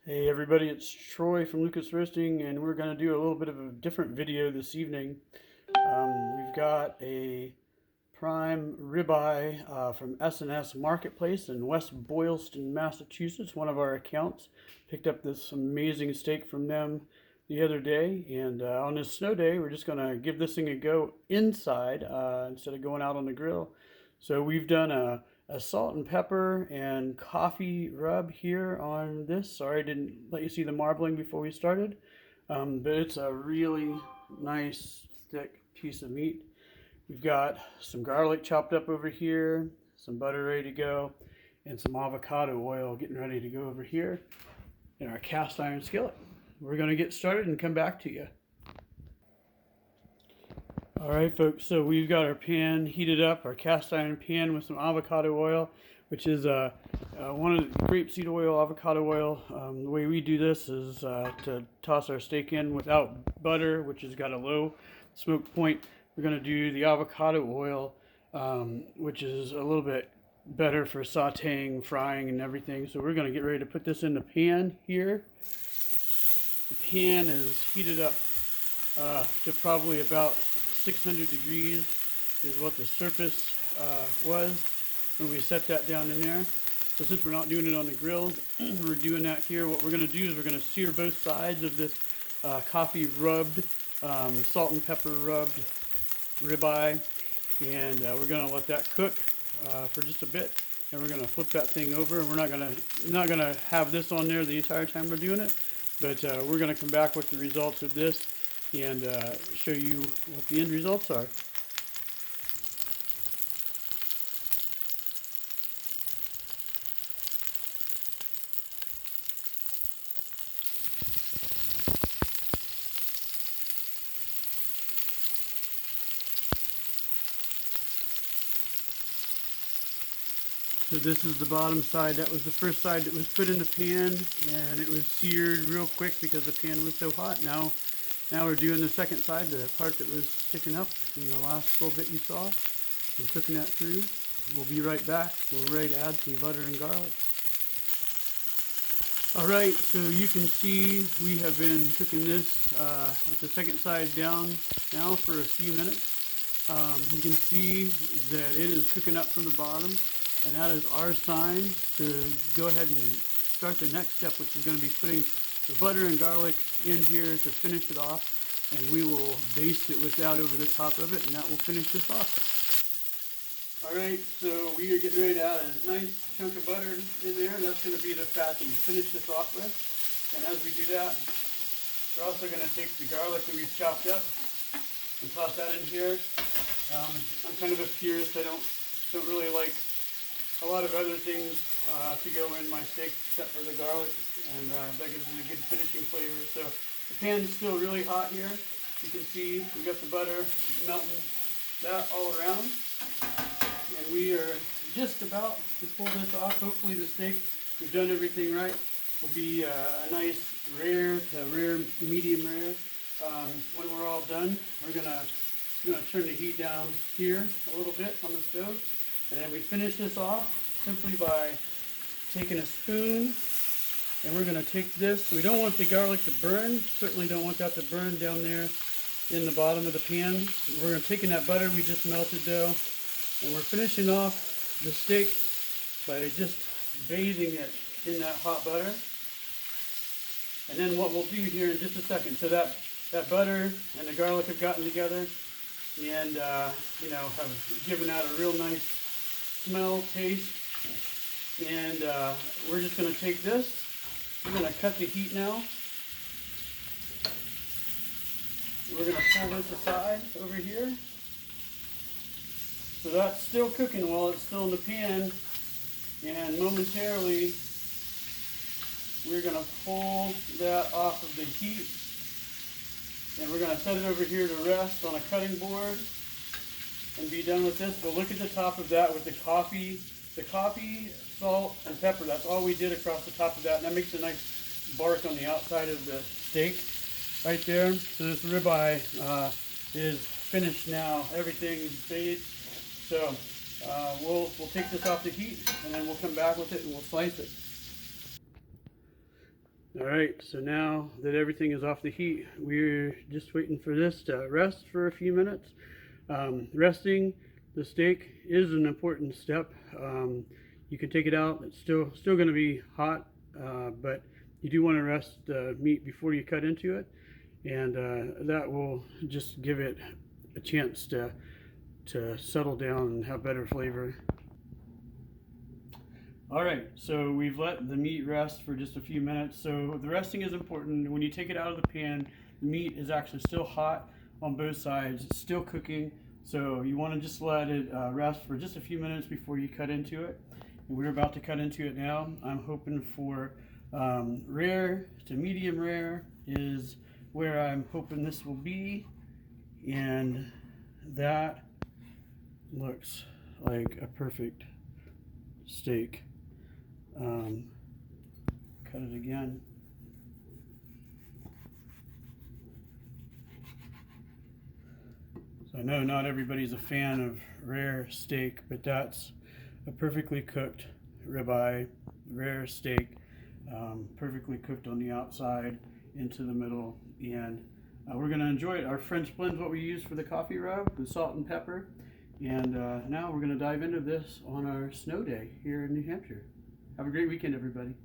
Hey everybody, it's Troy from Lucas Roasting, and we're going to do a little bit of a different video this evening. We've got a prime ribeye from S&S Marketplace in West Boylston, Massachusetts. One of our accounts picked up this amazing steak from them the other day, and on this snow day, we're just going to give this thing a go inside instead of going out on the grill. So we've done a salt and pepper and coffee rub here on this. Sorry I didn't let you see the marbling before we started, but it's a really nice thick piece of meat. We've got some garlic chopped up over here, some butter ready to go, and some avocado oil getting ready to go over here in our cast iron skillet. We're going to get started and come back to you. All right, folks, so we've got our pan heated up, our cast iron pan with some avocado oil, which is one of the grapeseed oil, avocado oil. The way we do this is to toss our steak in without butter, which has got a low smoke point. We're going to do the avocado oil, which is a little bit better for sauteing, frying, and everything. So we're going to get ready to put this in the pan here. The pan is heated up to probably about 600 degrees is what the surface was when we set that down in there. So since we're not doing it on the grill, we're doing that here. What we're going to do is we're going to sear both sides of this coffee rubbed, salt and pepper rubbed ribeye, and we're going to let that cook for just a bit. And we're going to flip that thing over. We're not going to have this on there the entire time we're doing it, but we're going to come back with the results of this and show you what the end results are. So this is the bottom side. That was the first side that was put in the pan, and it was seared real quick because the pan was so hot. Now we're doing the second side, the part that was sticking up in the last little bit you saw, and cooking that through. We'll be right back. We're ready to add some butter and garlic. All right, so you can see we have been cooking this with the second side down now for a few minutes. You can see that it is cooking up from the bottom, and that is our sign to go ahead and start the next step, which is going to be putting the butter and garlic in here to finish it off, and we will baste it with that over the top of it, and that will finish this off. Alright, so we are getting ready to add a nice chunk of butter in there, and that's going to be the fat that we finish this off with. And as we do that, we're also going to take the garlic that we've chopped up and toss that in here. I'm kind of a purist. I don't really like a lot of other things to go in my steak except for the garlic, and that gives it a good finishing flavor. So the pan is still really hot here. You can see we got the butter melting that all around, and we are just about to pull this off. Hopefully the steak, we've done everything right, will be a nice rare to rare, medium rare. When we're all done, we're gonna turn the heat down here a little bit on the stove. And then we finish this off simply by taking a spoon, and we're going to take this. We don't want the garlic to burn, certainly don't want that to burn down there in the bottom of the pan. We're taking that butter we just melted though, and we're finishing off the steak by just bathing it in that hot butter. And then what we'll do here in just a second, so that butter and the garlic have gotten together and have given out a real nice smell, taste, and we're just going to take this. We're going to cut the heat now. We're going to pull this aside over here. So that's still cooking while it's still in the pan, and momentarily we're going to pull that off of the heat, and we're going to set it over here to rest on a cutting board and be done with this. But look at the top of that with the coffee, salt, and pepper. That's all we did across the top of that, and that makes a nice bark on the outside of the steak right there. So this ribeye is finished now. Everything is baked. So we'll take this off the heat, and then we'll come back with it and we'll slice it. All right, so now that everything is off the heat, we're just waiting for this to rest for a few minutes. Resting the steak is an important step. You can take it out; it's still going to be hot, but you do want to rest the meat before you cut into it, and that will just give it a chance to settle down and have better flavor. All right, so we've let the meat rest for just a few minutes. So the resting is important. When you take it out of the pan, the meat is actually still hot on both sides. It's still cooking. So you want to just let it rest for just a few minutes before you cut into it. And we're about to cut into it now. I'm hoping for rare to medium rare is where I'm hoping this will be. And that looks like a perfect steak. Cut it again. So I know not everybody's a fan of rare steak, but that's a perfectly cooked ribeye, rare steak, perfectly cooked on the outside into the middle, and we're going to enjoy it. Our French blend is what we use for the coffee rub, the salt and pepper, and now we're going to dive into this on our snow day here in New Hampshire. Have a great weekend, everybody.